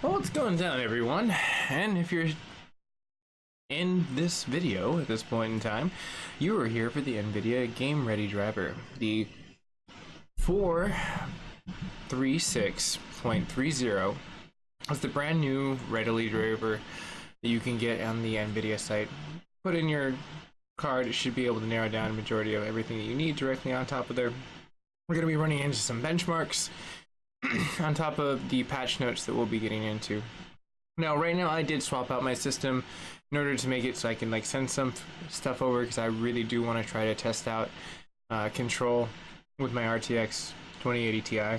Well, what's going down, everyone? And if you're in this video at this point in time, you are here for the Nvidia Game Ready driver, the 436.30. It's the brand new readily driver that you can get on the Nvidia site. Put in your card, it should be able to narrow down a majority of everything that you need directly on top of there. We're going to be running into some benchmarks on top of the patch notes that we'll be getting into. Now, right now, I did swap out my system in order to make it so I can send some stuff over, because I really do want to try to test out control with my RTX 2080 Ti.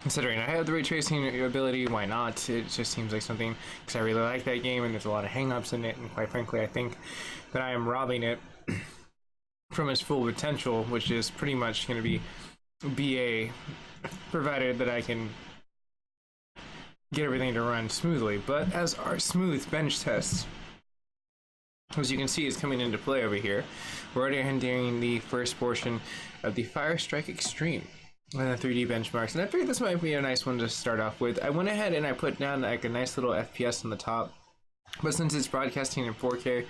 Considering I have the ray tracing ability, why not? It just seems like something, because I really like that game and there's a lot of hang-ups in it, and quite frankly, I think that I am robbing it from its full potential, which is pretty much going to be BA, provided that I can get everything to run smoothly. But as our smooth bench test, as you can see, is coming into play over here, we're already entering the first portion of the Firestrike Extreme and the 3D benchmarks, and I figured this might be a nice one to start off with. I went ahead and I put down a nice little FPS on the top, but since it's broadcasting in 4K,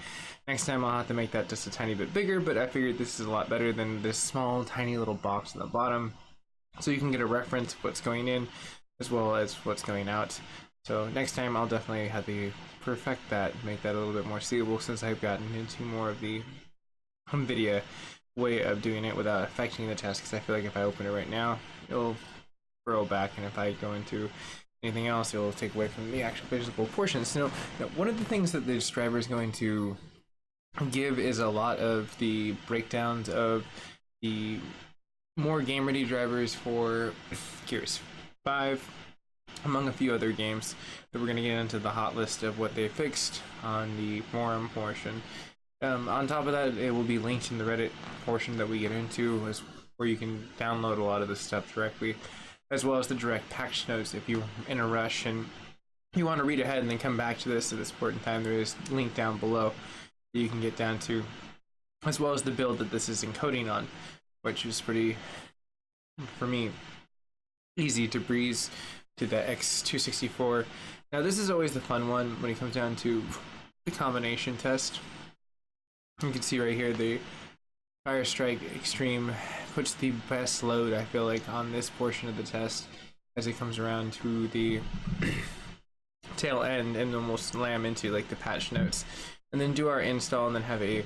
next time I'll have to make that just a tiny bit bigger, but I figured this is a lot better than this small tiny little box on the bottom, so you can get a reference of what's going in as well as what's going out. So next time I'll definitely have to perfect that, make that a little bit more seeable, since I've gotten into more of the Nvidia way of doing it without affecting the test, because I feel like if I open it right now, it'll throw back, and if I go into anything else, it'll take away from the actual physical portions. So now, one of the things that this driver is going to give is a lot of the breakdowns of the more game ready drivers for Gears 5, among a few other games that we're going to get into the hot list of what they fixed on the forum portion. On top of that, it will be linked in the Reddit portion that we get into, where you can download a lot of this stuff directly, as well as the direct patch notes if you're in a rush and you want to read ahead and then come back to this at this point in time. There is a link down below that you can get down to, as well as the build that this is encoding on, which is pretty, for me, easy to breeze to the X264. Now, this is always the fun one when it comes down to the combination test. You can see right here the Firestrike Extreme puts the best load, I feel like, on this portion of the test as it comes around to the tail end, and then we'll slam into the patch notes and then do our install and then have a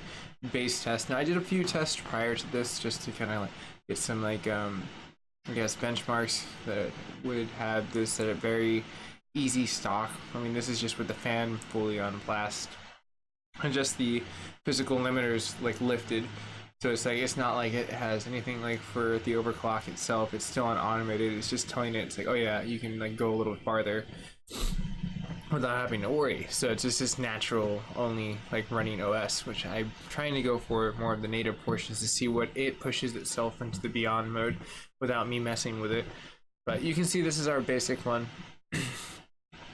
base test. Now, I did a few tests prior to this just to kind of get some I guess benchmarks that would have this at a very easy stock. I mean, this is just with the fan fully on blast and just the physical limiters lifted, so it's not like it has anything for the overclock itself. It's still on automated. It's just telling it, it's oh yeah, you can go a little farther without having to worry. So it's just this natural only running OS, which I'm trying to go for more of the native portions to see what it pushes itself into the beyond mode without me messing with it. But you can see this is our basic one.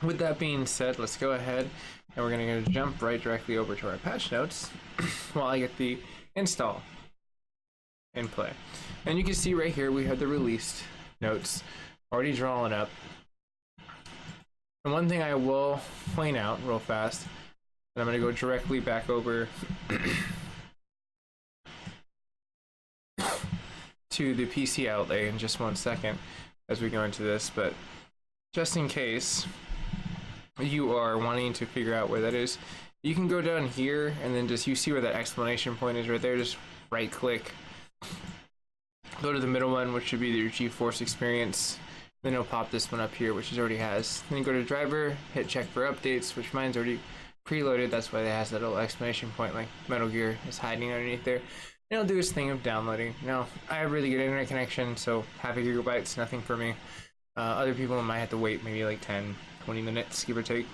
With that being said, let's go ahead and we're going to jump right directly over to our patch notes while I get the install in play. And you can see right here we have the released notes already drawn up. And one thing I will point out real fast, and I'm going to go directly back over to the PC outlay in just 1 second as we go into this, but just in case you are wanting to figure out where that is, you can go down here and then you see where that exclamation point is right there, just right click, go to the middle one, which should be your GeForce experience, then it'll pop this one up here, which it already has. Then you go to driver, hit check for updates, which mine's already preloaded, that's why it has that little exclamation point like Metal Gear is hiding underneath there. And it'll do its thing of downloading. Now, I have really good internet connection, so half a gigabyte's nothing for me. Other people might have to wait maybe 10, 20 minutes, give or take,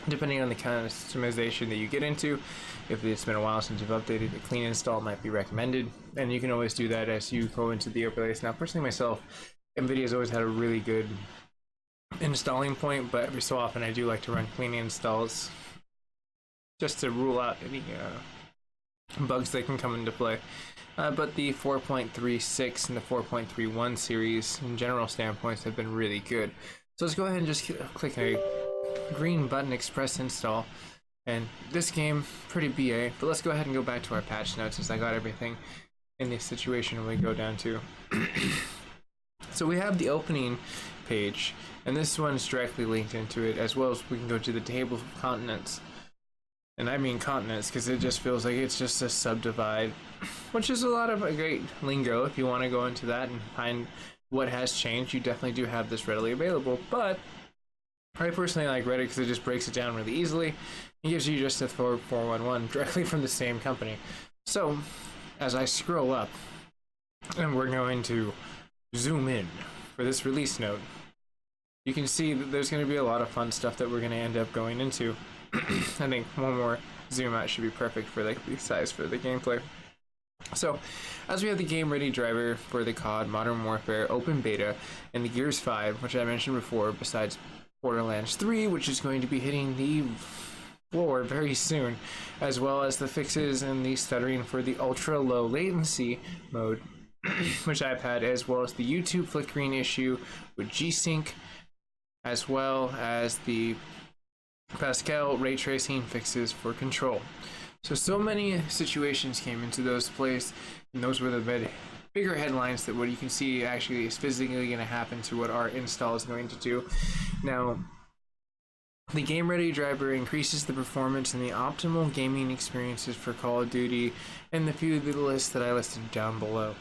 depending on the kind of customization that you get into. If it's been a while since you've updated, a clean install might be recommended, and you can always do that as you go into the overlays. Now, personally myself, Nvidia's always had a really good installing point, but every so often I do like to run clean installs just to rule out any bugs that can come into play. But the 4.36 and the 4.31 series in general standpoints have been really good. So let's go ahead and just click a green button, express install. And this game, pretty BA, but let's go ahead and go back to our patch notes as I got everything in this situation we go down to. So we have the opening page, and this one is directly linked into it, as well as we can go to the table of continents. And I mean continents because it just feels like it's just a subdivide, which is a lot of a great lingo. If you want to go into that and find what has changed, you definitely do have this readily available. But I personally like Reddit because it just breaks it down really easily. It gives you just a 411 directly from the same company. So as I scroll up, and we're going to zoom in for this release note, you can see that there's going to be a lot of fun stuff that we're going to end up going into. I think one more zoom out should be perfect for like the size for the gameplay. So as we have the game ready driver for the COD Modern Warfare open beta and the Gears 5, which I mentioned before, besides Borderlands 3, which is going to be hitting the floor very soon, as well as the fixes and the stuttering for the ultra low latency mode, which I've had, as well as the YouTube flickering issue with G-Sync, as well as the Pascal ray tracing fixes for Control. So many situations came into those places, and those were the bigger headlines that what you can see actually is physically going to happen to what our install is going to do. Now, the Game Ready driver increases the performance and the optimal gaming experiences for Call of Duty and the few of the lists that I listed down below.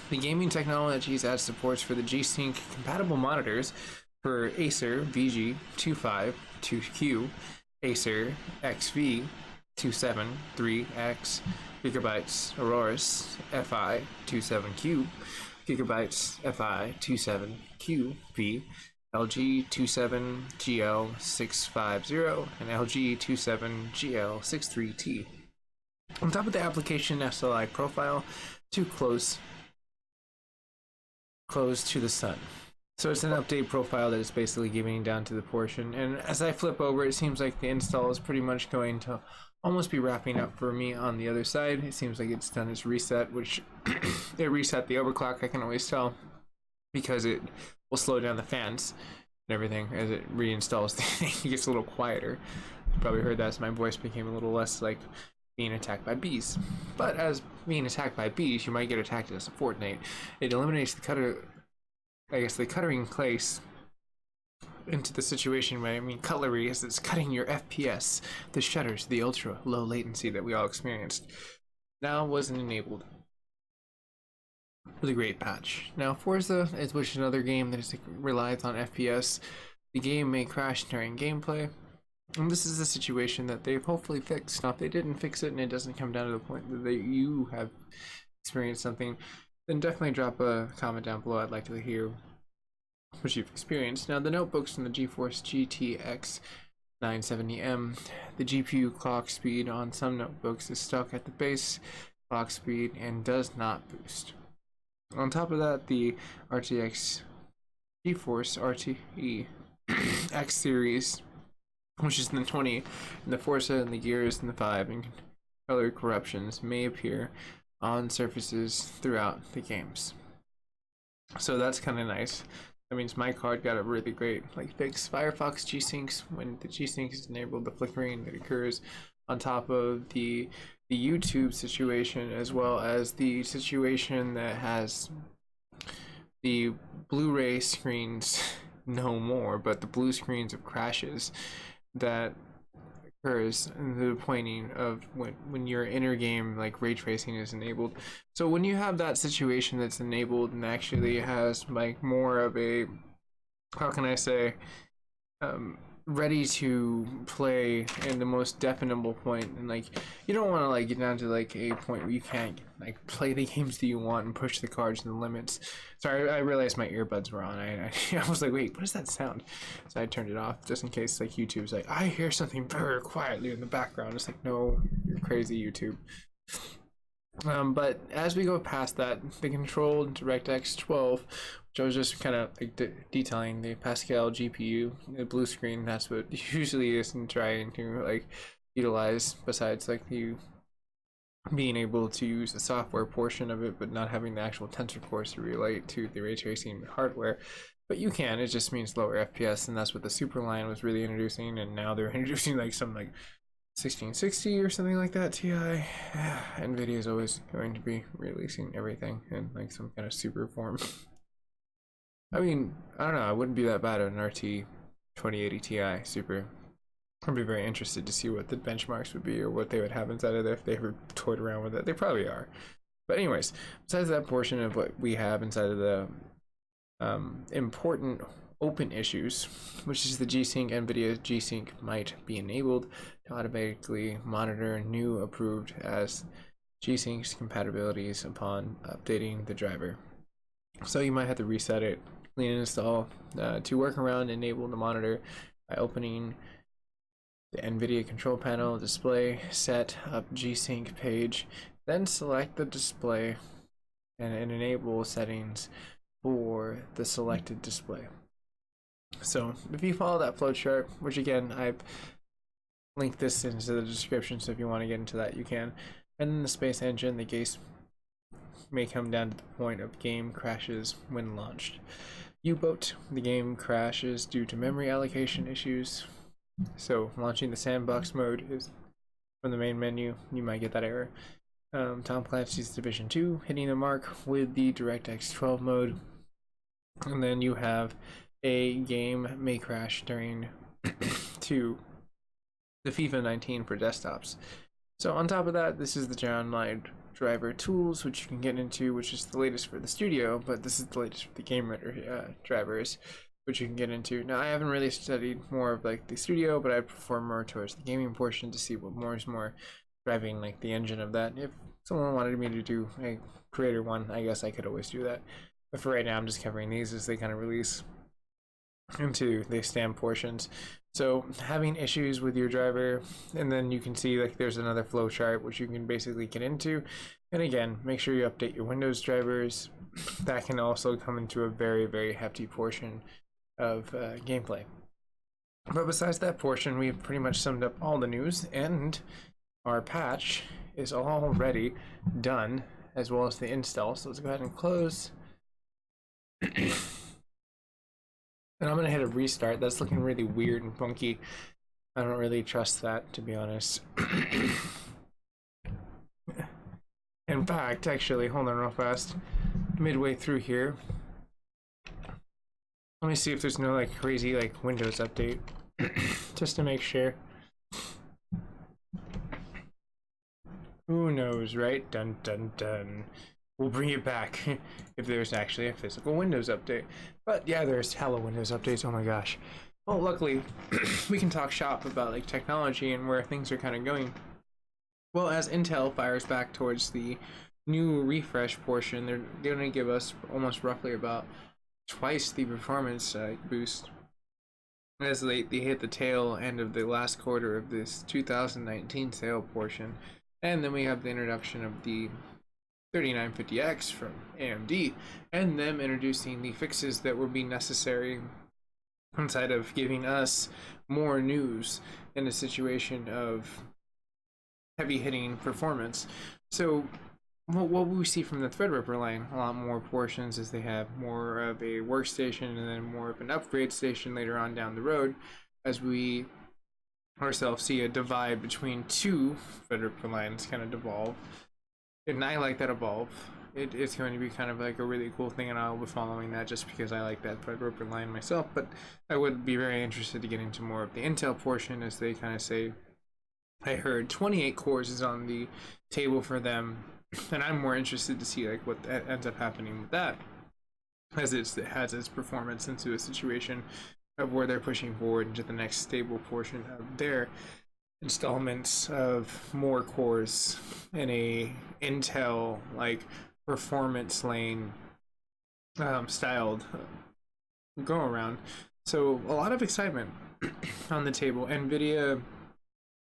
The gaming technologies add supports for the G-Sync compatible monitors for Acer VG252Q, Acer XV273X, Gigabytes Aorus FI27Q, Gigabytes FI27QV, LG 27GL650, and LG 27GL63T. On top of the application SLI profile to close to the sun. So it's an update profile that is basically giving down to the portion. And as I flip over, it seems like the install is pretty much going to almost be wrapping up for me on the other side. It seems like it's done its reset, which it reset the overclock, I can always tell, because it will slow down the fans and everything as it reinstalls the thing. It gets a little quieter. You probably heard that, so my voice became a little less like being attacked by bees. But as being attacked by bees, you might get attacked as a Fortnite. It eliminates the cuttering place into the situation where, I mean, cutlery, as it's cutting your FPS, the shutters, the ultra low latency that we all experienced, now wasn't enabled with a great patch. Now, Forza, which is another game that relies on FPS, the game may crash during gameplay. And this is a situation that they've hopefully fixed. Now, if they didn't fix it and it doesn't come down to the point that you have experienced something, then definitely drop a comment down below. I'd like to hear what you've experienced. Now, the notebooks in the GeForce GTX 970M, the GPU clock speed on some notebooks is stuck at the base clock speed and does not boost. On top of that, the RTX GeForce RTE X series, which is in the 20, and the Forza and the Gears and the 5 and color corruptions may appear on surfaces throughout the games. So that's kind of nice. That means my card got a really great fix. Firefox G-Syncs, when the G-Sync is enabled, the flickering that occurs on top of the YouTube situation, as well as the situation that has the Blu-ray screens no more, but the blue screens of crashes that occurs in the pointing of when your inner game ray tracing is enabled. So when you have that situation that's enabled and actually has more of a, how can I say, ready to play in the most definable point, and you don't want to get down to a point where you can't play the games that you want and push the cards to the limits. Sorry, I realized my earbuds were on. I was like, wait, what does that sound? So I turned it off just in case YouTube's I hear something very quietly in the background. It's no, you're crazy, YouTube. But as we go past that, the controlled DirectX 12, which I was just kind of detailing, the Pascal GPU, the blue screen, that's what usually is in trying to utilize, besides you being able to use the software portion of it but not having the actual tensor cores to relate to the ray tracing hardware. but you can. It just means lower FPS, and that's what the Super line was really introducing, and now they're introducing like some like 1660 or something like that Ti. Nvidia is always going to be releasing everything in like some kind of super form. I mean, I don't know, I wouldn't be that bad at an RT 2080 Ti super. I'd be very interested to see what the benchmarks would be, or what they would have inside of there if they ever toyed around with it. They probably are. But anyways, besides that portion of what we have inside of the important open issues, which is the G-Sync, Nvidia G-Sync might be enabled to automatically monitor new approved as G-Sync's compatibilities upon updating the driver. So you might have to reset it, clean and install. To work around, enable the monitor by opening the Nvidia control panel, display, set up G-Sync page, then select the display and enable settings for the selected display. So if you follow that flowchart, which again I've linked this into the description, so if you want to get into that you can, and then the space engine, the case may come down to the point of game crashes when launched. U-boat, the game crashes due to memory allocation issues. So launching the sandbox mode is from the main menu, you might get that error. Tom Clancy's Division 2, hitting the mark with the DirectX 12 mode. And then you have a game may crash during to the FIFA 19 for desktops. So on top of that, this is the download driver tools, which you can get into, which is the latest for the studio, but this is the latest for the game render drivers, which you can get into. Now I haven't really studied more of like the studio, but I prefer more towards the gaming portion to see what more is more driving like the engine of that. If someone wanted me to do a creator one, I guess I could always do that. But for right now, I'm just covering these as they kind of release into the stand portions. So having issues with your driver, and then you can see like there's another flow chart which you can basically get into. And again, make sure you update your Windows drivers. That can also come into a very, very hefty portion of gameplay. But besides that portion, we've pretty much summed up all the news, and our patch is already done, as well as the install. So let's go ahead and close. And I'm gonna hit a restart. That's looking really weird and funky. I don't really trust that, to be honest. In fact, actually, hold on real fast. Midway through here, let me see if there's no like crazy like Windows update, just to make sure. Who knows, right? Dun dun dun. We'll bring it back if there's actually a physical Windows update. But yeah, there's hella Windows updates. Oh my gosh. Well, luckily, we can talk shop about like technology and where things are kind of going. Well, as Intel fires back towards the new refresh portion, they're going to give us almost roughly about twice the performance boost as they hit the tail end of the last quarter of this 2019 sale portion. And then we have the introduction of the 3950X from AMD, and them introducing the fixes that will be necessary inside of giving us more news in a situation of heavy hitting performance. So what we see from the Theadripper line, a lot more portions as they have more of a workstation and then more of an upgrade station later on down the road, as we ourselves see a divide between two Theadripper lines kind of devolve. And I like that evolve. It's going to be kind of like a really cool thing, and I'll be following that just because I like that Theadripper line myself. But I would be very interested to get into more of the Intel portion, as they kind of say, I heard 28 cores is on the table for them, and I'm more interested to see like what ends up happening with that, as it has its performance into a situation of where they're pushing forward into the next stable portion of their installments of more cores in a Intel like performance lane styled go around. So a lot of excitement on the table. Nvidia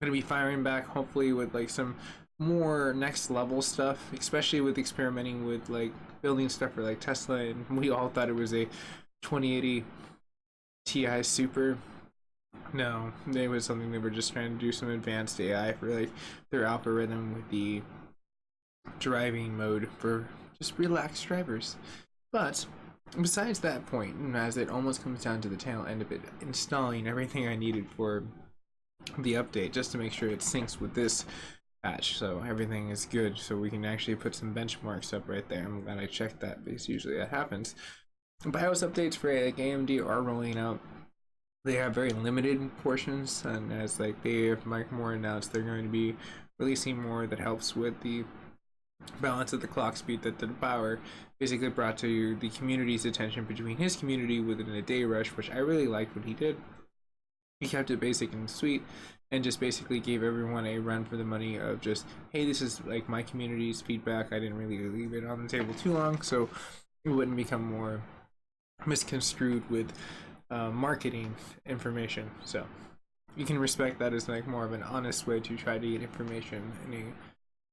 gonna be firing back hopefully with like some more next level stuff, especially with experimenting with like building stuff for like Tesla, and we all thought it was a 2080 Ti Super. No, it was something they were just trying to do some advanced AI for like their algorithm with the driving mode for just relaxed drivers. But besides that point, and as it almost comes down to the tail end of it, installing everything I needed for the update just to make sure it syncs with this patch, so everything is good, so we can actually put some benchmarks up right there. I'm glad I checked that because usually that happens. BIOS updates for like AMD are rolling out. They have very limited portions, and as like they have more announced, they're going to be releasing more that helps with the balance of the clock speed that the power basically brought to the community's attention between his community within a day rush, which I really liked what he did. He kept it basic and sweet and just basically gave everyone a run for the money of just, hey, this is like my community's feedback. I didn't really leave it on the table too long, so it wouldn't become more misconstrued with marketing information. So you can respect that as like more of an honest way to try to get information in a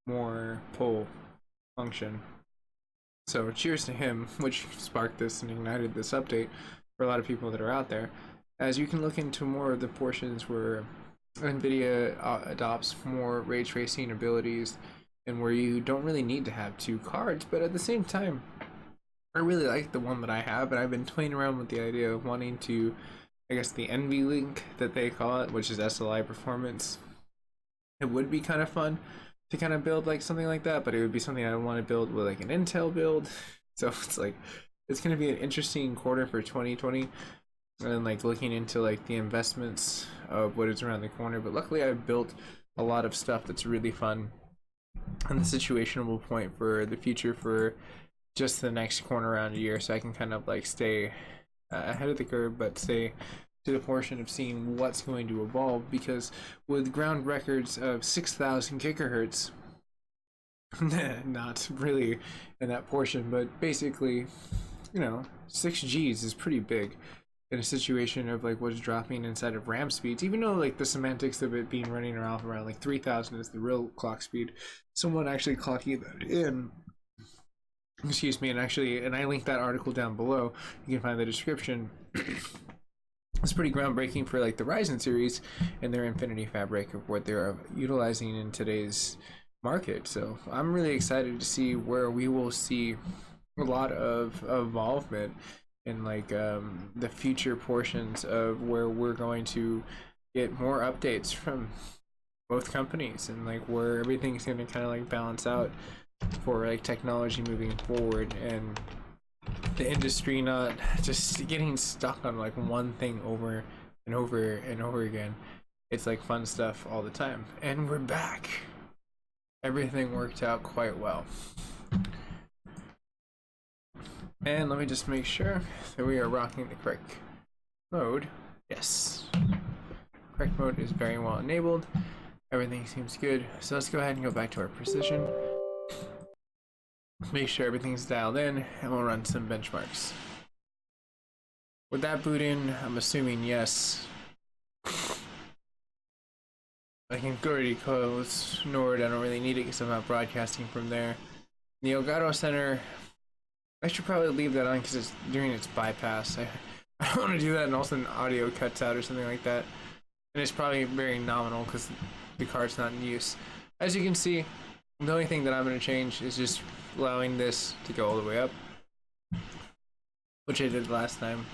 more pull function. So cheers to him, which sparked this and ignited this update for a lot of people that are out there. As you can look into more of the portions where Nvidia adopts more ray tracing abilities and where you don't really need to have two cards, but at the same time, I really like the one that I have, and I've been toying around with the idea of wanting to, I guess, the NVLink that they call it, which is SLI performance. It would be kind of fun to kind of build like something like that, but it would be something I would want to build with like an Intel build. So it's like, it's going to be an interesting quarter for 2020, and like looking into like the investments of what is around the corner. But luckily I've built a lot of stuff that's really fun, and the situational point for the future for just the next corner around a year, so I can kind of like stay ahead of the curve, but stay to the portion of seeing what's going to evolve, because with ground records of 6,000 gigahertz, not really in that portion, but basically, you know, 6 Gs is pretty big in a situation of like what's dropping inside of RAM speeds, even though like the semantics of it being running around like 3,000 is the real clock speed. Someone actually clocking that in, excuse me, and I linked that article down below. You can find the description. It's pretty groundbreaking for like the Ryzen series and their Infinity Fabric of what they're utilizing in today's market. So I'm really excited to see where we will see a lot of involvement in like the future portions of where we're going to get more updates from both companies, and like where everything's going to kind of like balance out for like technology moving forward, and the industry not just getting stuck on like one thing over and over and over again. It's like fun stuff all the time. And we're back. Everything worked out quite well. And let me just make sure that we are rocking the correct mode. Yes. Correct mode is very well enabled. Everything seems good. So let's go ahead and go back to our precision. Make sure everything's dialed in, and we'll run some benchmarks. With that boot in, I'm assuming yes. I can already close Nord. I don't really need it because I'm not broadcasting from there. The Elgato Center, I should probably leave that on because it's during its bypass. I don't want to do that and all of a sudden audio cuts out or something like that. And it's probably very nominal because the card's not in use. As you can see, the only thing that I'm going to change is just allowing this to go all the way up, which I did last time.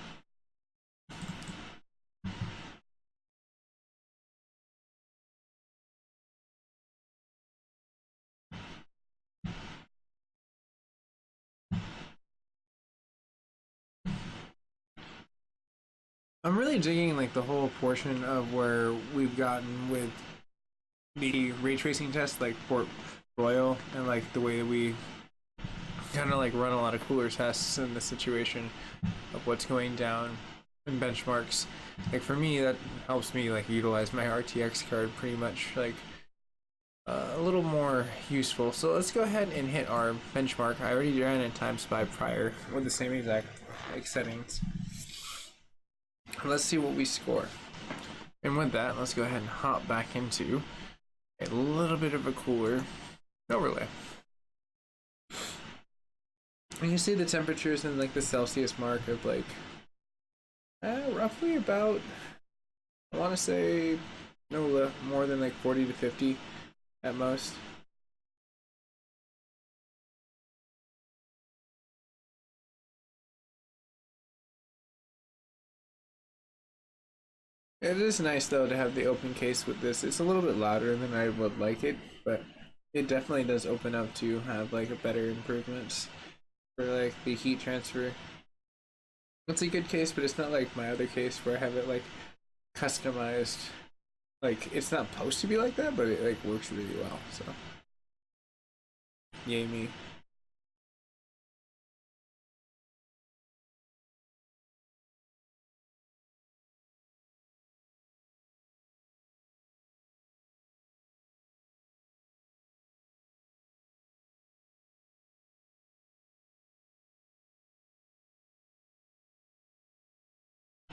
I'm really digging like the whole portion of where we've gotten with the ray tracing test, like for Royale, and like the way that we kind of like run a lot of cooler tests in the situation of what's going down in benchmarks. Like for me, that helps me like utilize my RTX card pretty much like a little more useful. So let's go ahead and hit our benchmark. I already ran in time spy prior with the same exact like settings. Let's see what we score. And with that, let's go ahead and hop back into a little bit of a cooler overlay. And you see the temperatures in like the Celsius mark of like roughly about, I want to say no more than like 40 to 50 at most. It is nice though to have the open case with this. It's a little bit louder than I would like it, but it definitely does open up to have like a better improvements for like the heat transfer. It's a good case, but it's not like my other case where I have it like customized. Like it's not supposed to be like that, but it like works really well. So, yay me.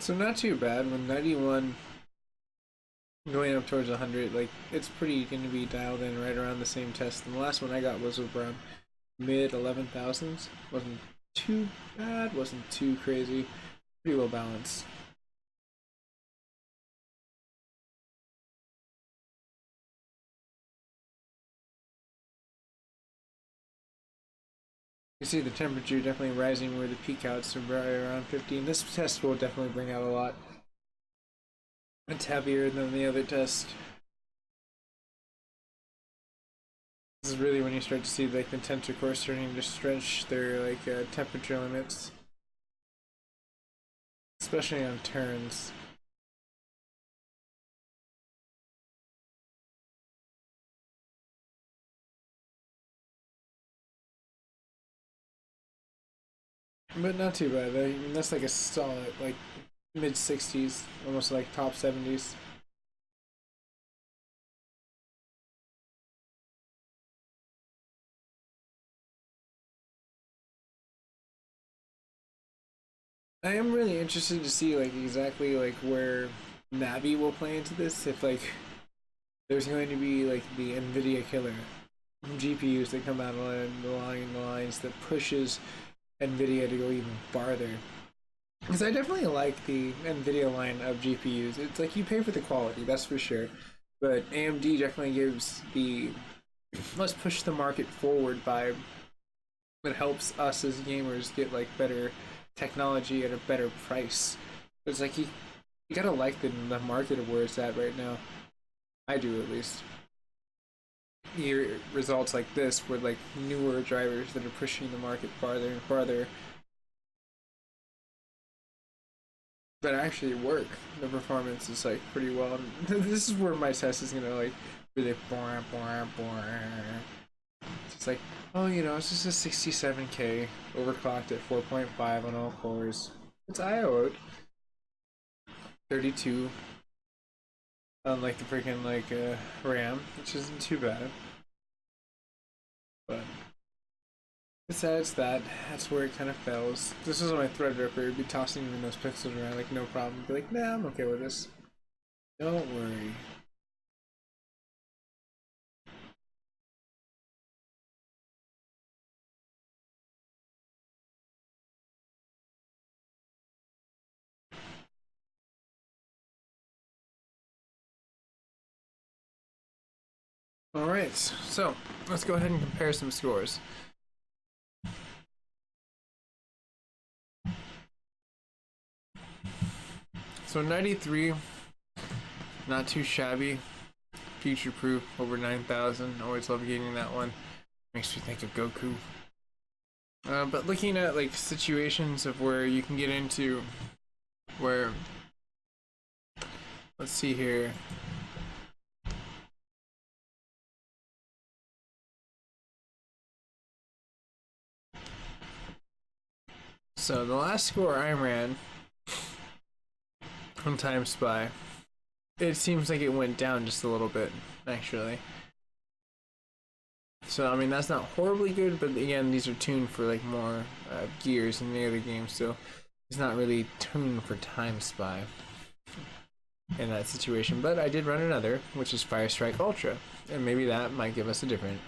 So not too bad when 91 going up towards 100. Like it's pretty going to be dialed in right around the same test. And the last one I got was around mid 11,000s. Wasn't too bad. Wasn't too crazy. Pretty well balanced. You see the temperature definitely rising where the peak outs are right around 50. And this test will definitely bring out a lot. It's heavier than the other test. This is really when you start to see like the tensor cores starting to stretch their like temperature limits, especially on turns. But not too bad. I mean, that's like a solid like mid 60s, almost like top 70s. I am really interested to see like exactly like where Navi will play into this. If like there's going to be like the Nvidia killer GPUs that come out along the lines that pushes Nvidia to go even farther. Because I definitely like the Nvidia line of GPUs. It's like you pay for the quality, that's for sure. But AMD definitely gives the let's push the market forward vibe that helps us as gamers get like better technology at a better price. It's like you gotta like the market of where it's at right now. I do at least. Your results like this with like newer drivers that are pushing the market farther and farther that actually work. The performance is like pretty well. And this is where my test is gonna like really It's just like, oh, you know, it's just a 67K overclocked at 4.5 on all cores. It's IO'd 32 on like the freaking like RAM, which isn't too bad. But besides that, that's where it kind of fails. If this was on my Threadripper, it'd be tossing even those pixels around like no problem. Be like, nah, I'm okay with this. Don't worry. Alright, so let's go ahead and compare some scores. So 93, not too shabby. Future proof, over 9,000. Always love getting that one. Makes me think of Goku. But looking at like situations of where you can get into where, let's see here. So the last score I ran from Time Spy, it seems like it went down just a little bit, actually. So I mean that's not horribly good, but again these are tuned for like more gears in the other games, so it's not really tuned for Time Spy in that situation. But I did run another, which is Fire Strike Ultra, and maybe that might give us a different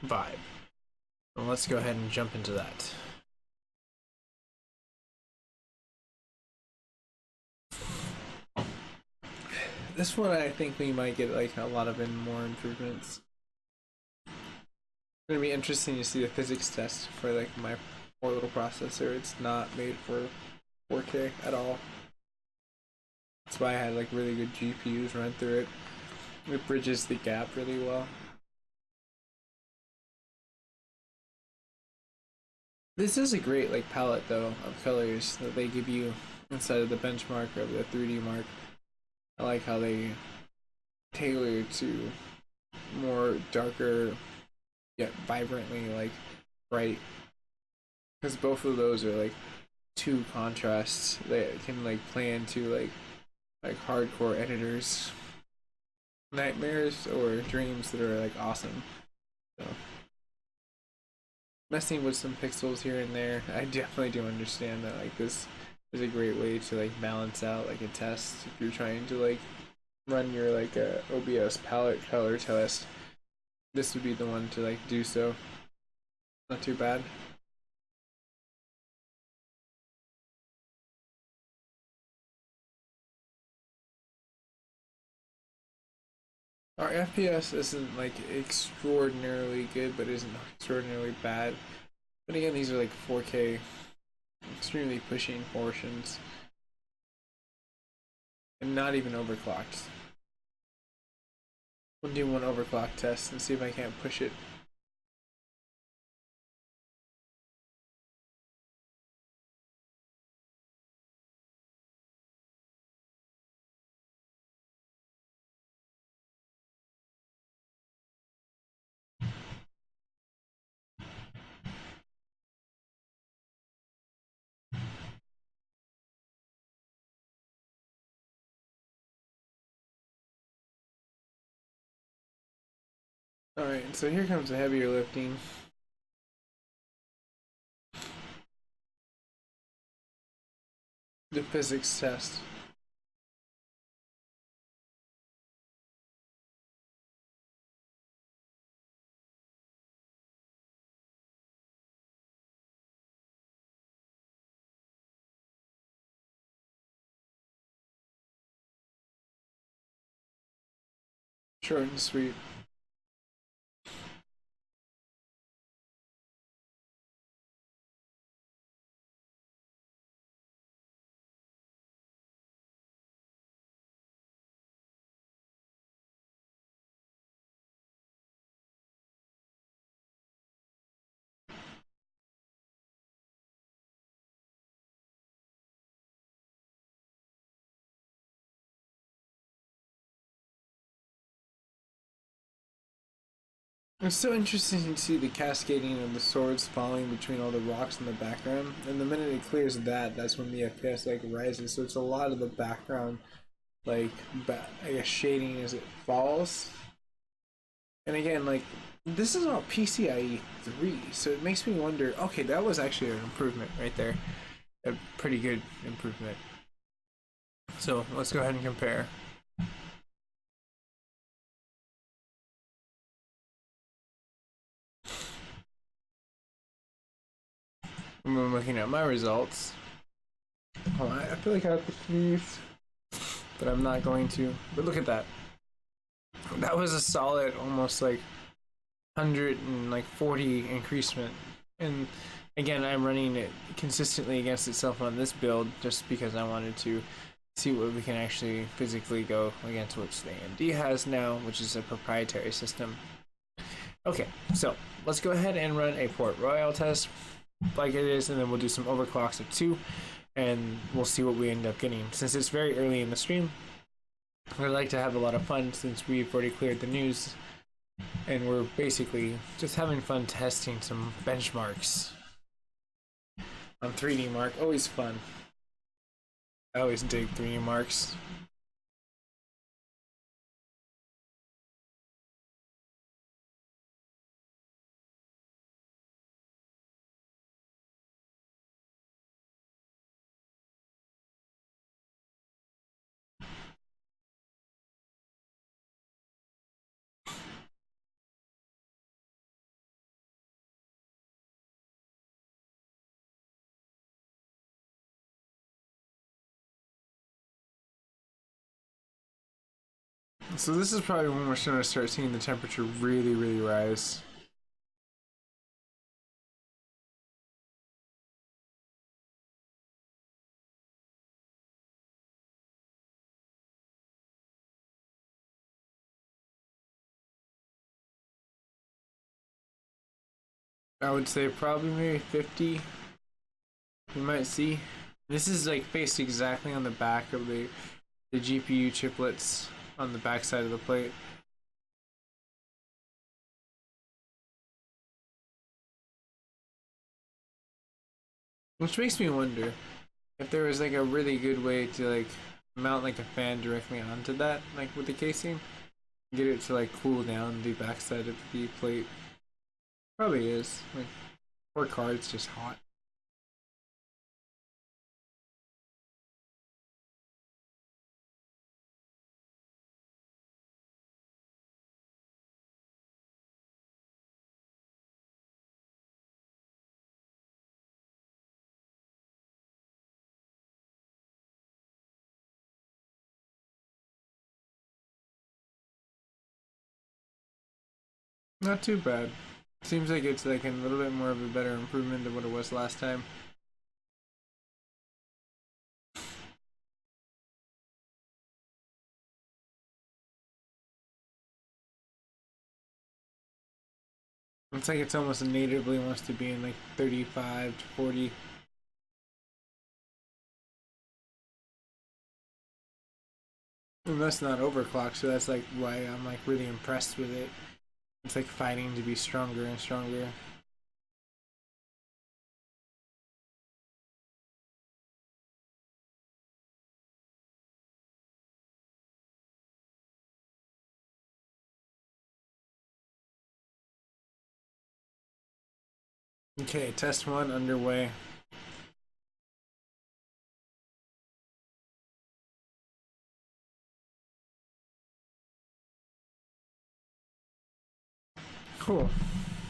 vibe. Well, let's go ahead and jump into that. This one I think we might get like a lot of more improvements. It's gonna be interesting to see the physics test for like my poor little processor. It's not made for 4K at all. That's why I had like really good GPUs run through it. It bridges the gap really well. This is a great like palette though of colors that they give you inside of the benchmark of the 3D Mark. I like how they tailor to more darker yet vibrantly like bright, because both of those are like two contrasts that can like play into like hardcore editors nightmares or dreams that are like awesome. So messing with some pixels here and there, I definitely do understand that like this is a great way to like balance out like a test if you're trying to like run your like OBS palette color test. This would be the one to like do so. Not too bad. Our FPS isn't like extraordinarily good, but isn't extraordinarily bad. But again, these are like 4K, extremely pushing portions, and not even overclocked. We'll do one overclock test and see if I can't push it. Alright, so here comes the heavier lifting. The physics test. Short and sweet. It's so interesting to see the cascading of the swords falling between all the rocks in the background, and the minute it clears that, that's when the FPS like rises. So it's a lot of the background, like I guess shading as it falls. And again, like this is all PCIe 3, so it makes me wonder. Okay, that was actually an improvement right there, a pretty good improvement. So let's go ahead and compare. I'm looking at my results. Hold on, I feel like I have to sneeze, but I'm not going to. But look at that. That was a solid, almost like 140 increasement. And again, I'm running it consistently against itself on this build just because I wanted to see what we can actually physically go against what the AMD has now, which is a proprietary system. Okay, so let's go ahead and run a port Royale test like it is, and then we'll do some overclocks of 2, and we'll see what we end up getting. Since it's very early in the stream, I'd like to have a lot of fun since we've already cleared the news, and we're basically just having fun testing some benchmarks on 3D Mark. Always fun. I always dig 3D Marks. So this is probably when we're going to start seeing the temperature really, really rise. I would say probably maybe 50. You might see. This is like faced exactly on the back of the GPU chiplets on the back side of the plate. Which makes me wonder if there was like a really good way to like mount like a fan directly onto that, like with the casing, get it to like cool down the backside of the plate. Probably is. Like, or card's just hot. Not too bad. Seems like it's like a little bit more of a better improvement than what it was last time. Looks like it's almost natively wants to be in like 35 to 40. And that's not overclocked, so that's like why I'm like really impressed with it. It's like fighting to be stronger and stronger. Okay, test one underway. Cool.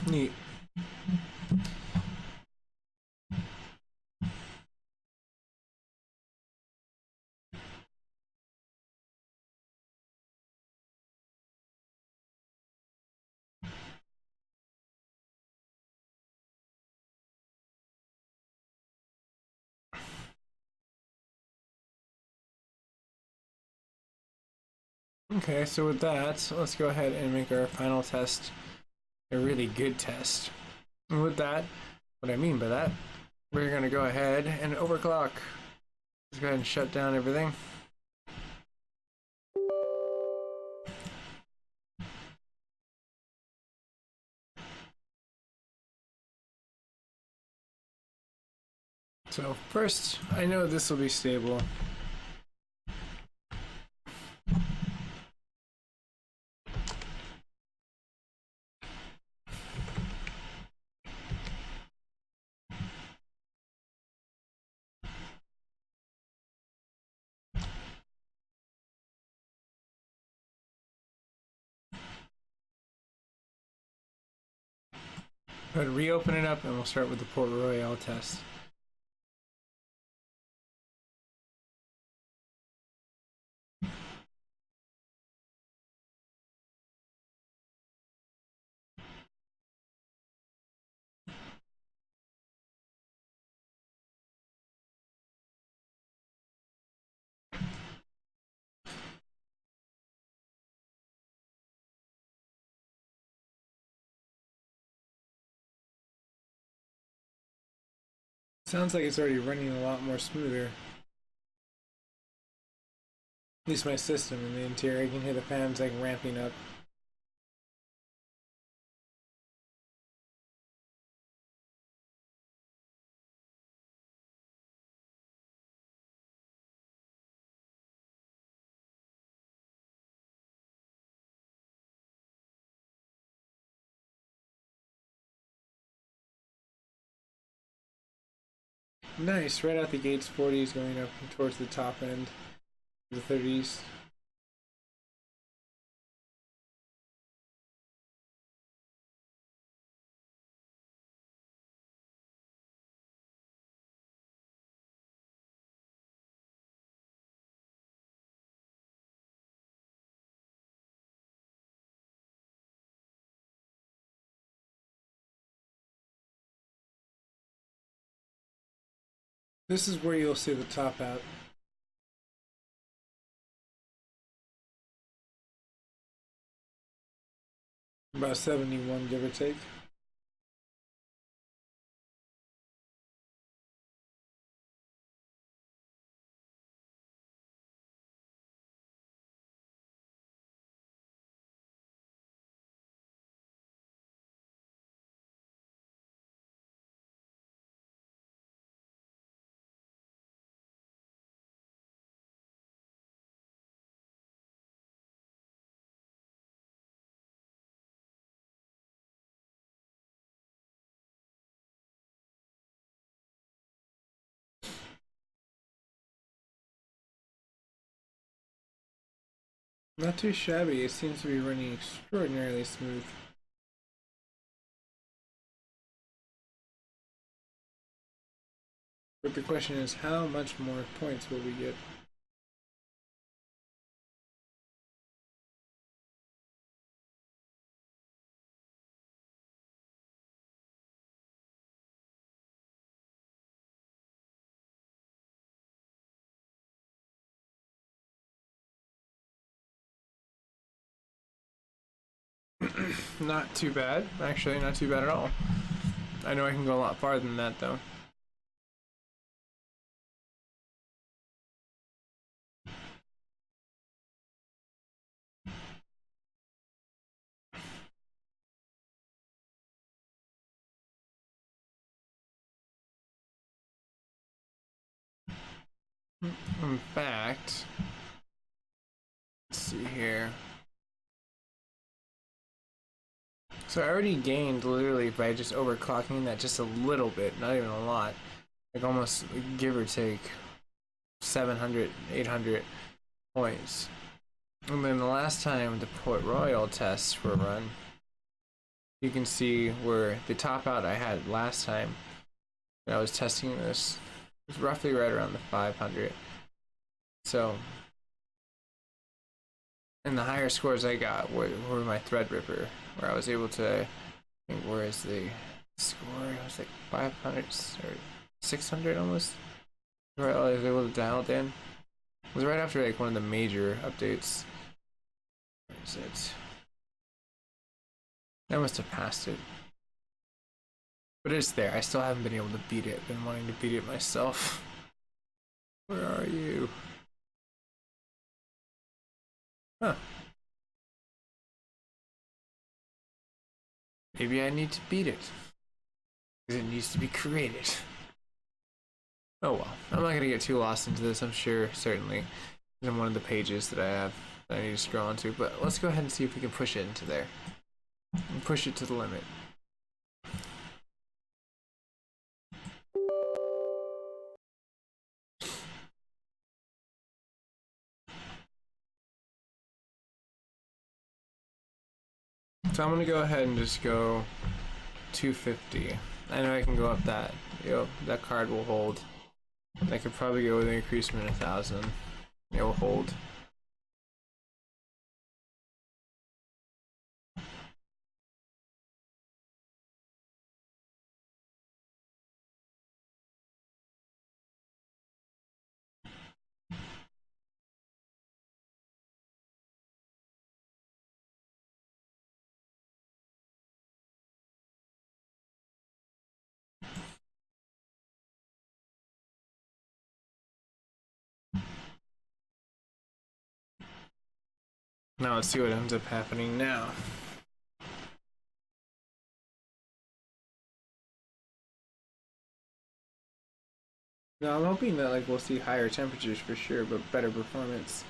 Neat. Okay, so with that, let's go ahead and make our final test a really good test. And with that, what I mean by that, we're gonna go ahead and overclock. Let's go ahead and shut down everything. So first, I know this will be stable. Go ahead and reopen it up and we'll start with the Port Royale test. Sounds like it's already running a lot more smoother. At least my system in the interior, I can hear the fans like ramping up. Nice, right out the gates, 40s going up towards the top end, the 30s. This is where you'll see the top out. About 71, give or take. Not too shabby. It seems to be running extraordinarily smooth. But the question is, how much more points will we get? Not too bad. Actually, not too bad at all. I know I can go a lot farther than that, though. In fact, let's see here. So I already gained literally by just overclocking that just a little bit, not even a lot. Like almost give or take 700, 800 points. And then the last time the Port Royal tests were run, you can see where the top out I had last time when I was testing this was roughly right around the 500. So, and the higher scores I got were my Theadripper, where I was able to, I think, where is the score? It was like 500 or 600 almost. Where I was able to dial it in. It was right after like one of the major updates. Where is it? I must have passed it. But it's there. I still haven't been able to beat it. I've been wanting to beat it myself. Where are you? Huh. Maybe I need to beat it. Because it needs to be created. Oh well. I'm not gonna get too lost into this, I'm sure, certainly. In one of the pages that I have that I need to scroll onto. But let's go ahead and see if we can push it into there. And push it to the limit. So I'm gonna go ahead and just go 250. I know I can go up that. Yo, that card will hold. I could probably go with an increasement of 1,000. It will hold. Now let's see what ends up happening now. Now I'm hoping that like we'll see higher temperatures for sure, but better performance.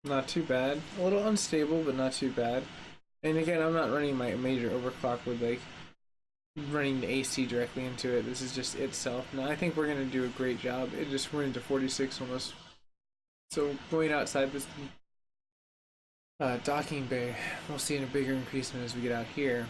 Not too bad. A little unstable, but not too bad. And again, I'm not running my major overclock with like running the AC directly into it. This is just itself. Now I think we're gonna do a great job. It just went into 46 almost. So going outside this docking bay, we'll see a bigger increasement as we get out here.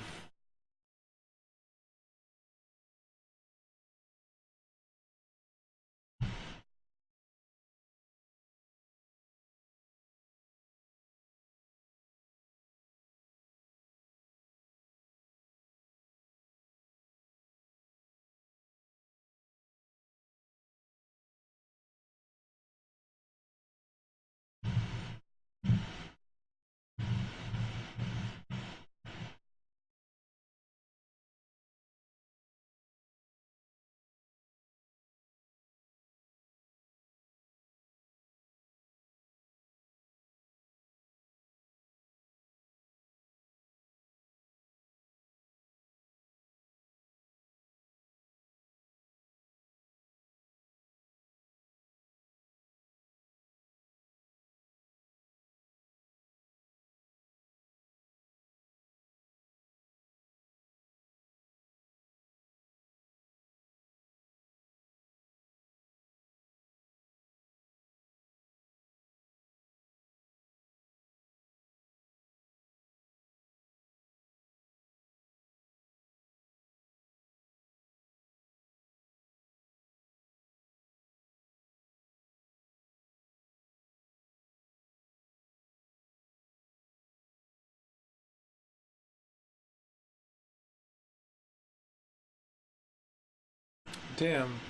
Damn.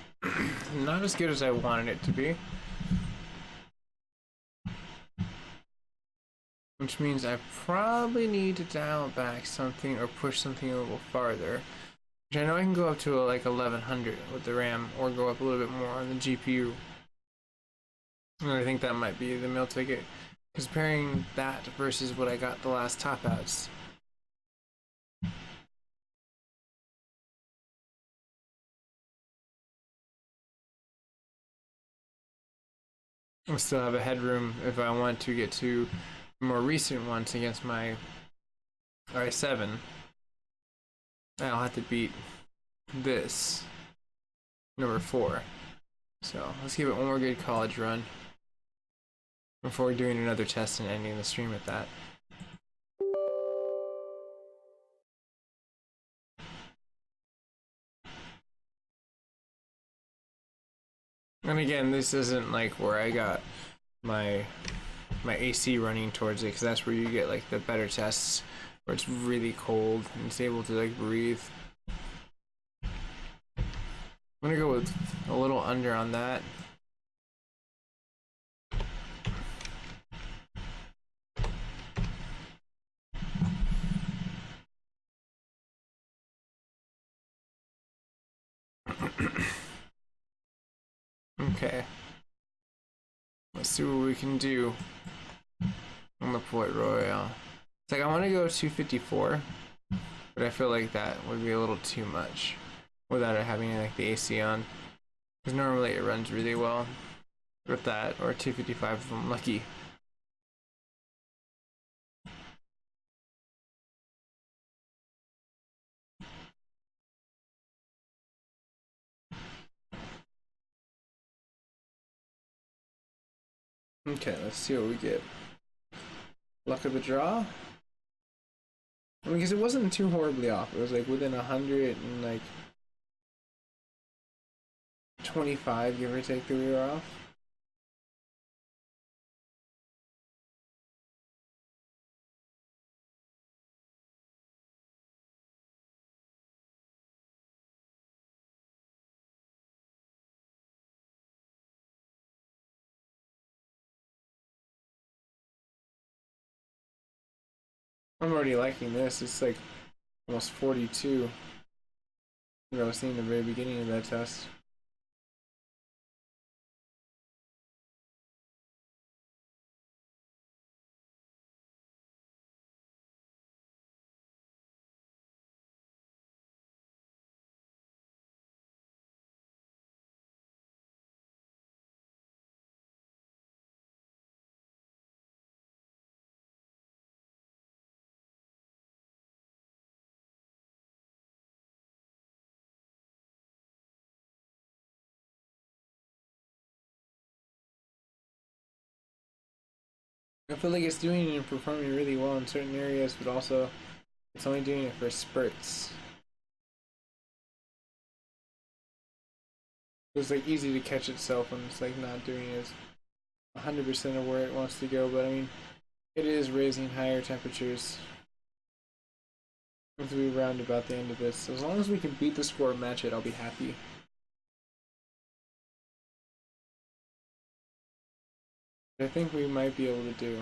Not as good as I wanted it to be. Which means I probably need to dial back something or push something a little farther. Which I know I can go up to like 1100 with the RAM, or go up a little bit more on the GPU. And I think that might be the meal ticket. Comparing that versus what I got the last top outs. I still have a headroom if I want to get to more recent ones against my i7. I'll have to beat this number 4. So let's give it one more good college run before doing another test and ending the stream at that. And again, this isn't like where I got my AC running towards it, because that's where you get like the better tests, where it's really cold and it's able to like breathe. I'm gonna go with a little under on that. Okay. Let's see what we can do on the Port Royale. It's like I want to go 254, but I feel like that would be a little too much without it having like the AC on. Because normally it runs really well with that, or 255 if I'm lucky. Okay, let's see what we get. Luck of the draw? I mean, because it wasn't too horribly off. It was like within 100 and like 25, give or take, that we were off. I'm already liking this. It's like almost 42. Like I was seeing the very beginning of that test. I feel like it's doing it and performing really well in certain areas, but also it's only doing it for spurts. It's like easy to catch itself when it's like not doing it 100% of where it wants to go, but I mean, it is raising higher temperatures as we round about the end of this. So as long as we can beat the score and match it, I'll be happy. I think we might be able to do.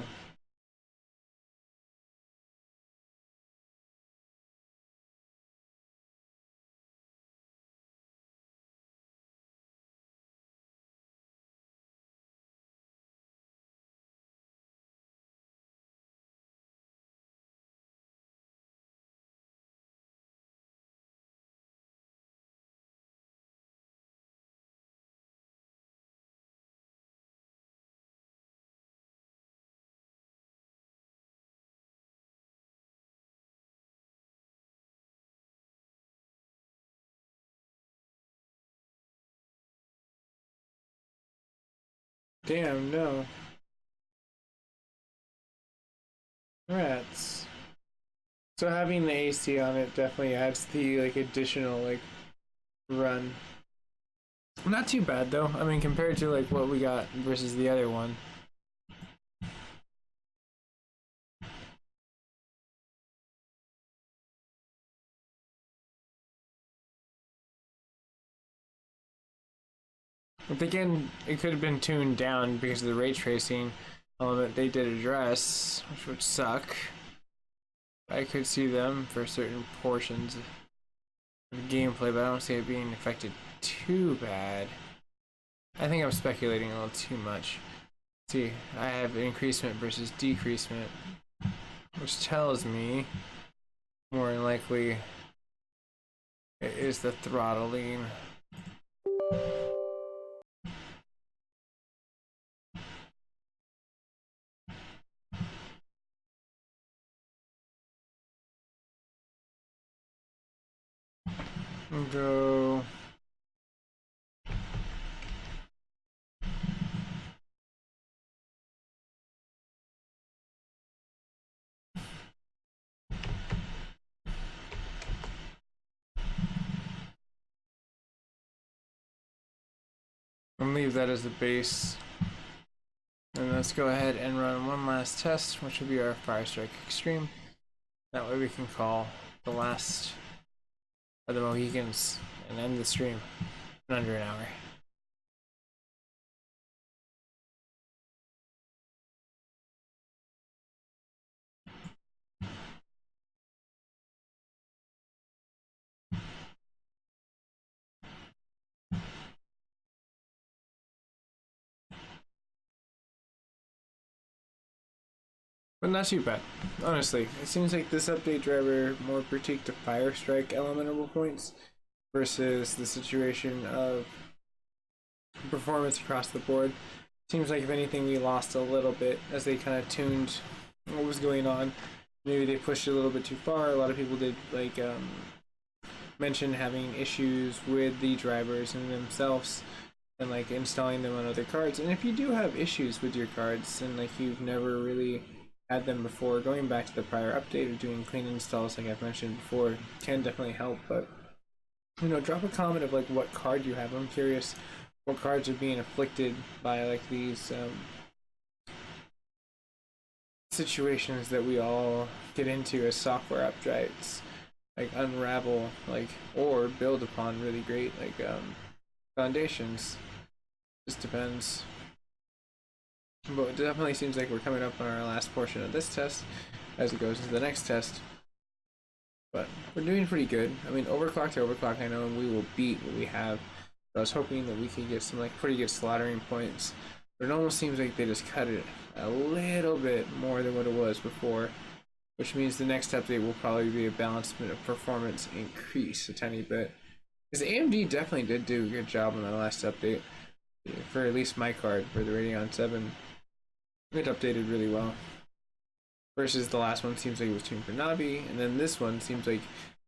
Damn, no. Rats. So having the AC on it definitely adds the like additional like run. Not too bad though. I mean, compared to like what we got versus the other one. But again, it could have been tuned down because of the ray tracing element they did address, which would suck. I could see them for certain portions of the gameplay, but I don't see it being affected too bad. I think I'm speculating a little too much. See, I have increasement versus decreasement, which tells me more than likely it is the throttling. Go. And leave that as the base. And let's go ahead and run one last test, which will be our Firestrike Extreme. That way we can call the last of the Mohicans and end the stream in under an hour. But not too bad, honestly. It seems like this update driver more critiqued the Firestrike elementable points versus the situation of performance across the board. Seems like if anything we lost a little bit as they kind of tuned what was going on. Maybe they pushed it a little bit too far. A lot of people did like mention having issues with the drivers in themselves and like installing them on other cards. And if you do have issues with your cards and like you've never really had them before, going back to the prior update or doing clean installs like I've mentioned before can definitely help. But you know, drop a comment of like what card you have. I'm curious what cards are being afflicted by like these situations that we all get into as software updates, like unravel like or build upon really great like foundations. Just depends. But it definitely seems like we're coming up on our last portion of this test as it goes into the next test. But we're doing pretty good. I mean, overclock to overclock, I know we will beat what we have. But I was hoping that we could get some like pretty good slaughtering points. But it almost seems like they just cut it a little bit more than what it was before. Which means the next update will probably be a balancement of performance increase a tiny bit. Because AMD definitely did do a good job on the last update. For at least my card, for the Radeon 7. It updated really well. Versus the last one seems like it was tuned for Navi, and then this one seems like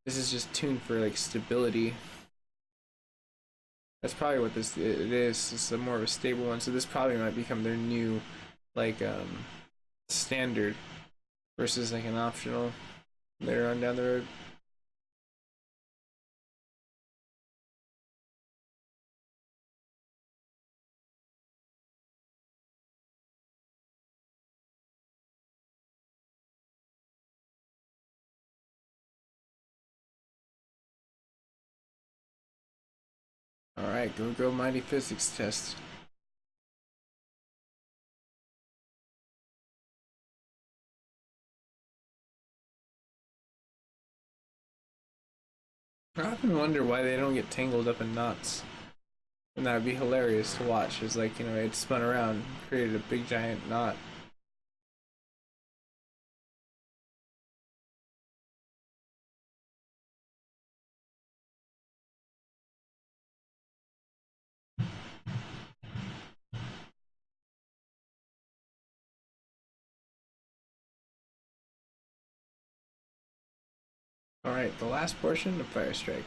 this is just tuned for like stability. That's probably what it is. It's a more of a stable one, so this probably might become their new like standard versus like an optional later on down the road. Alright, go mighty physics test. I often wonder why they don't get tangled up in knots. And that would be hilarious to watch. It's like, you know, it spun around, created a big giant knot. Alright, the last portion of Firestrike.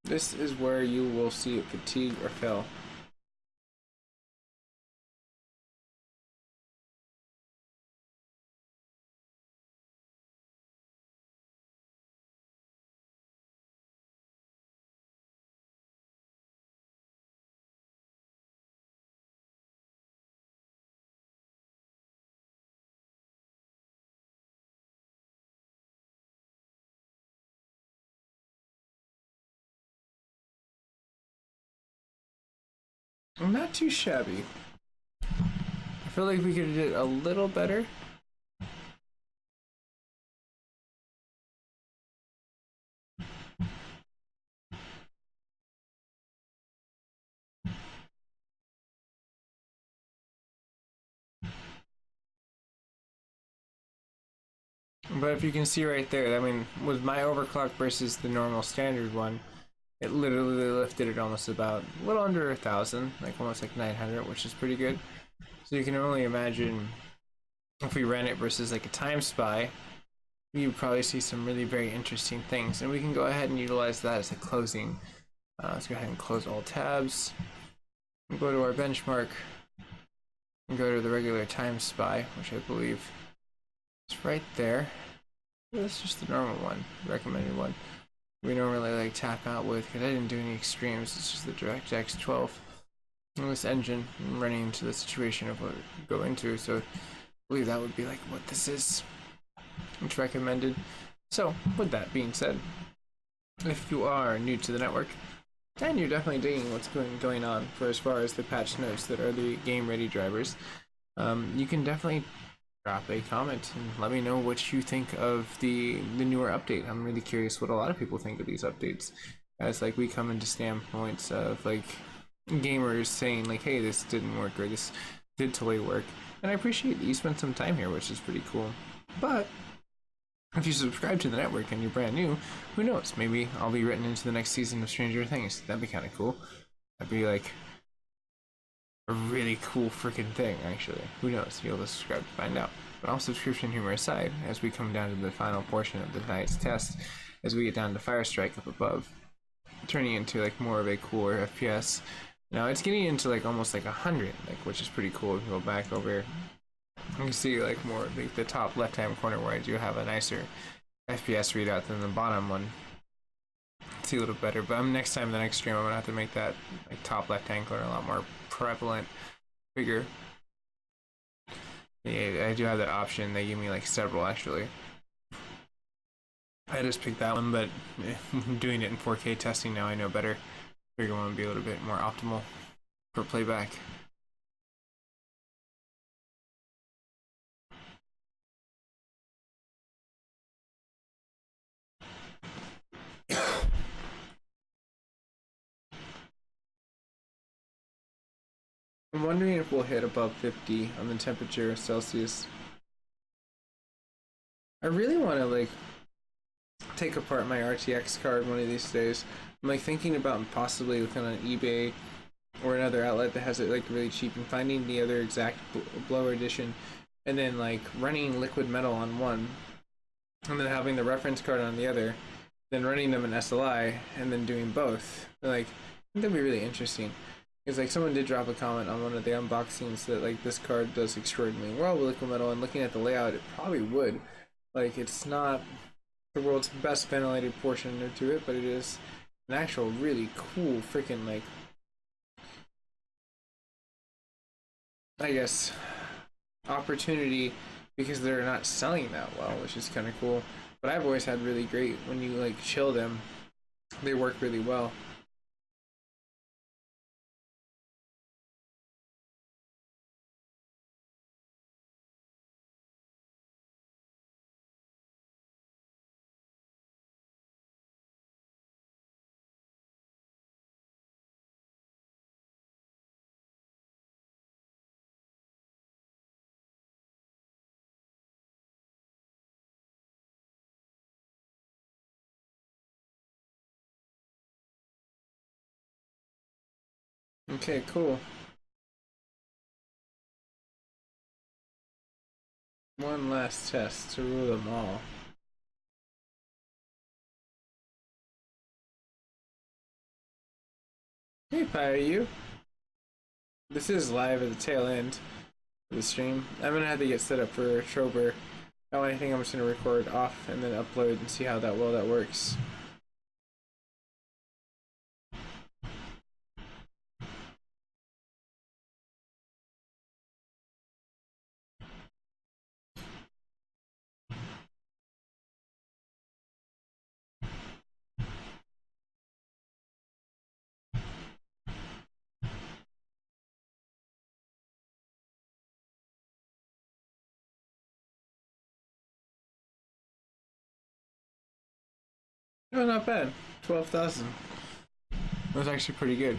This is where you will see it fatigue or fail. Not too shabby. I feel like we could have did a little better. But if you can see right there, I mean, with my overclock versus the normal standard one, it literally lifted it almost about a little under 1,000, like almost like 900, which is pretty good. So you can only imagine if we ran it versus like a time spy, you probably see some really very interesting things. And we can go ahead and utilize that as a closing. Let's go ahead and close all tabs. And go to our benchmark. And go to the regular time spy, which I believe is right there. That's just the normal one, recommended one. We normally like tap out with, because I didn't do any extremes. It's just the DirectX 12. And this engine, I'm running into the situation of what we go into, so I believe that would be like what this is. It's recommended. So, with that being said, if you are new to the network, and you're definitely digging what's going on for as far as the patch notes that are the game-ready drivers, you can definitely drop a comment and let me know what you think of the newer update. I'm really curious what a lot of people think of these updates, as like we come into standpoints of like gamers saying like, hey, this didn't work or this did totally work, and I appreciate that you spent some time here, which is pretty cool. But if you subscribe to the network and you're brand new, who knows, maybe I'll be written into the next season of Stranger Things. That'd be kind of cool. That'd be like a really cool freaking thing, actually. Who knows? You'll have to subscribe to find out. But all subscription humor aside, as we come down to the final portion of the night's test, as we get down to Fire Strike up above, turning into like more of a cooler FPS. Now it's getting into like almost like 100, like, which is pretty cool. If you go back over, you can see like more like the top left-hand corner where I do have a nicer FPS readout than the bottom one. See a little better, but next time, the next stream, I'm gonna have to make that like top left-hand corner a lot more prevalent, bigger. Yeah, I do have that option. They give me like several actually. I just picked that one, but doing it in 4K testing now, I know better. Bigger one would be a little bit more optimal for playback. I'm wondering if we'll hit above 50 on the temperature Celsius. I really want to like take apart my RTX card one of these days. I'm like thinking about possibly looking on eBay or another outlet that has it like really cheap and finding the other exact blower edition, and then like running liquid metal on one, and then having the reference card on the other, then running them in SLI, and then doing both. Like, I think that'd be really interesting. Because like someone did drop a comment on one of the unboxings that like this card does extraordinarily well with liquid metal, and looking at the layout, it probably would. Like, it's not the world's best ventilated portion to it, but it is an actual really cool freaking like, I guess, opportunity, because they're not selling that well, which is kind of cool. But I've always had really great, when you like chill them, they work really well. Okay, cool. One last test to rule them all. Hey, Pio, this is live at the tail end of the stream. I'm gonna have to get set up for Trober. Now I think I'm just gonna record off and then upload and see how that works. Oh, not bad. 12,000. That was actually pretty good.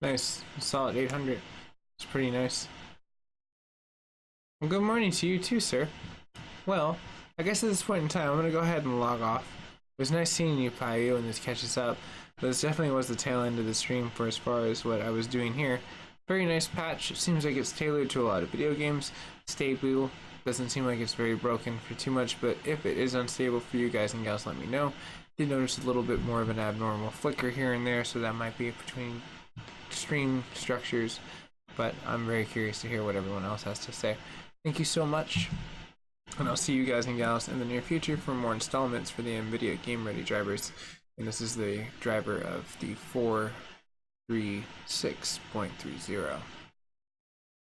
Nice. Solid 800. It's pretty nice. Well, good morning to you too, sir. Well, I guess at this point in time, I'm going to go ahead and log off. It was nice seeing you, Payu, and this catches up. But this definitely was the tail end of the stream for as far as what I was doing here. Very nice patch. It seems like it's tailored to a lot of video games. Stable. Doesn't seem like it's very broken for too much, but if it is unstable for you guys and gals, let me know. Did notice a little bit more of an abnormal flicker here and there, so that might be between stream structures, but I'm very curious to hear what everyone else has to say. Thank you so much, and I'll see you guys and gals in the near future for more installments for the Nvidia Game Ready drivers. And this is the driver of the 436.30.